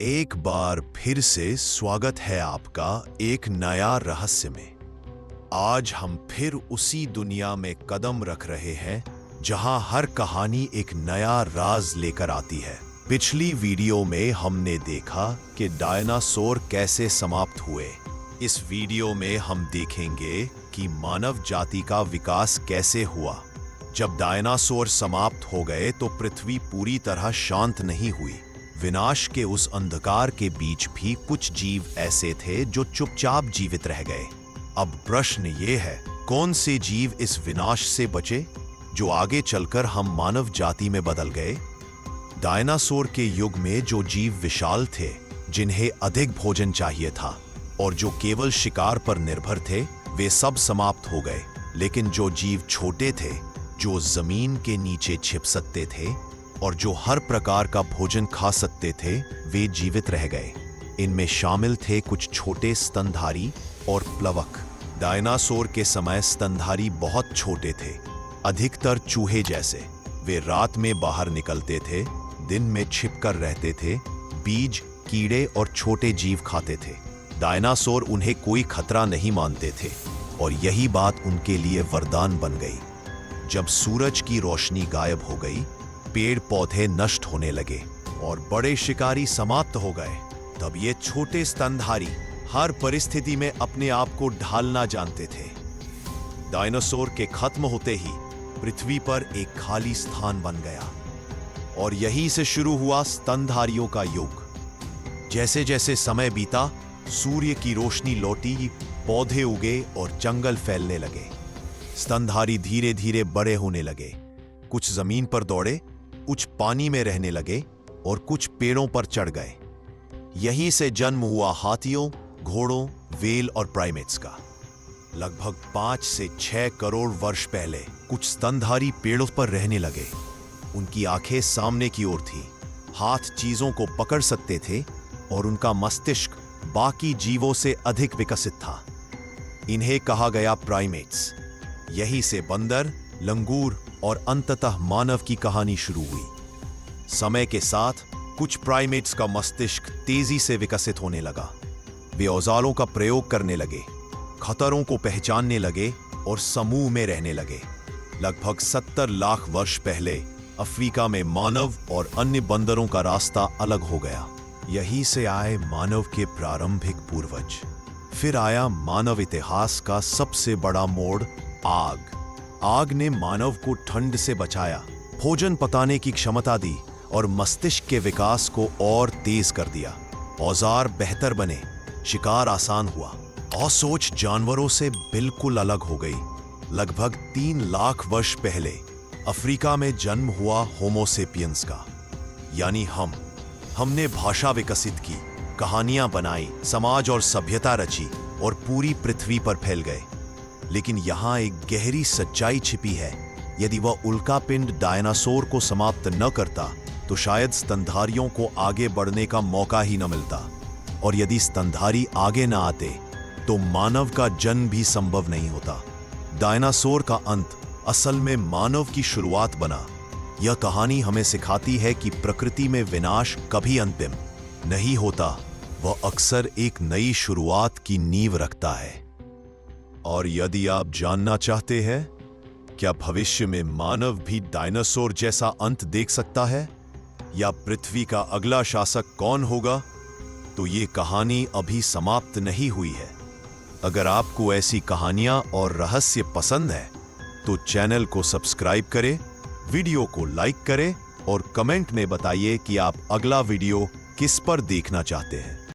एक बार फिर से स्वागत है आपका एक नया रहस्य में। आज हम फिर उसी दुनिया में कदम रख रहे हैं जहां हर कहानी एक नया राज लेकर आती है। पिछली वीडियो में हमने देखा कि डायनासोर कैसे समाप्त हुए। इस वीडियो में हम देखेंगे कि मानव जाति का विकास कैसे हुआ। जब डायनासोर समाप्त हो गए तो पृथ्वी पूरी तरह शांत नहीं हुई। विनाश के उस अंधकार के बीच भी कुछ जीव ऐसे थे जो चुपचाप जीवित रह गए। अब प्रश्न ये है, कौन से जीव इस विनाश से बचे जो आगे चलकर हम मानव जाति में बदल गए? डायनासोर के युग में जो जीव विशाल थे, जिन्हें अधिक भोजन चाहिए था और जो केवल शिकार पर निर्भर थे, वे सब समाप्त हो गए। लेकिन जो जीव छोटे थे, जो जमीन के नीचे छिप सकते थे और जो हर प्रकार का भोजन खा सकते थे, वे जीवित रह गए। इनमें शामिल थे कुछ छोटे स्तनधारी और प्लवक। डायनासोर के समय स्तनधारी बहुत छोटे थे, अधिकतर चूहे जैसे। वे रात में बाहर निकलते थे, दिन में छिपकर रहते थे, बीज, कीड़े और छोटे जीव खाते थे। डायनासोर उन्हें कोई खतरा नहीं मानते थे और यही बात उनके लिए वरदान बन गई। जब सूरज की रोशनी गायब हो गई, पेड़ पौधे नष्ट होने लगे और बड़े शिकारी समाप्त हो गए, तब ये छोटे स्तनधारी हर परिस्थिति में अपने आप को ढालना जानते थे। डायनासोर के खत्म होते ही पृथ्वी पर एक खाली स्थान बन गया और यहीं से शुरू हुआ स्तनधारियों का युग। जैसे जैसे समय बीता, सूर्य की रोशनी लौटी, पौधे उगे और जंगल फैलने लगे। स्तनधारी धीरे धीरे बड़े होने लगे। कुछ जमीन पर दौड़े, कुछ पानी में रहने लगे और कुछ पेड़ों पर चढ़ गए। यहीं से जन्म हुआ हाथियों, घोड़ों, व्हेल और प्राइमेट्स का। लगभग 5 से 6 करोड़ वर्ष पहले कुछ स्तनधारी पेड़ों पर रहने लगे। उनकी आंखें सामने की ओर थी, हाथ चीजों को पकड़ सकते थे और उनका मस्तिष्क बाकी जीवों से अधिक विकसित था। इन्हें कहा गया प्राइमेट्स। यहीं से बंदर, लंगूर और अंततः मानव की कहानी शुरू हुई। समय के साथ कुछ प्राइमेट्स का मस्तिष्क तेजी से विकसित होने लगा। वे औजारों का प्रयोग करने लगे, खतरों को पहचानने लगे और समूह में रहने लगे। लगभग 70 लाख वर्ष पहले अफ्रीका में मानव और अन्य बंदरों का रास्ता अलग हो गया। यहीं से आए मानव के प्रारंभिक पूर्वज। फिर आया मानव इतिहास का सबसे बड़ा मोड़, आग। आग ने मानव को ठंड से बचाया, भोजन पकाने की क्षमता दी और मस्तिष्क के विकास को और तेज कर दिया। औजार बेहतर बने, शिकार आसान हुआ और सोच जानवरों से बिल्कुल अलग हो गई। लगभग 3 लाख वर्ष पहले अफ्रीका में जन्म हुआ होमो सेपियंस का, यानी हमने भाषा विकसित की, कहानियां बनाई, समाज और सभ्यता रची और पूरी पृथ्वी पर फैल गए। लेकिन यहां एक गहरी सच्चाई छिपी है। यदि वह उल्कापिंड डायनासोर को समाप्त न करता तो शायद स्तनधारियों को आगे बढ़ने का मौका ही न मिलता, और यदि स्तनधारी आगे न आते तो मानव का जन्म भी संभव नहीं होता। डायनासोर का अंत असल में मानव की शुरुआत बना। यह कहानी हमें सिखाती है कि प्रकृति में विनाश कभी अंतिम नहीं होता, वह अक्सर एक नई शुरुआत की नींव रखता है। और यदि आप जानना चाहते हैं क्या भविष्य में मानव भी डायनासोर जैसा अंत देख सकता है, या पृथ्वी का अगला शासक कौन होगा, तो ये कहानी अभी समाप्त नहीं हुई है। अगर आपको ऐसी कहानियां और रहस्य पसंद है तो चैनल को सब्सक्राइब करें, वीडियो को लाइक करें और कमेंट में बताइए कि आप अगला वीडियो किस पर देखना चाहते हैं।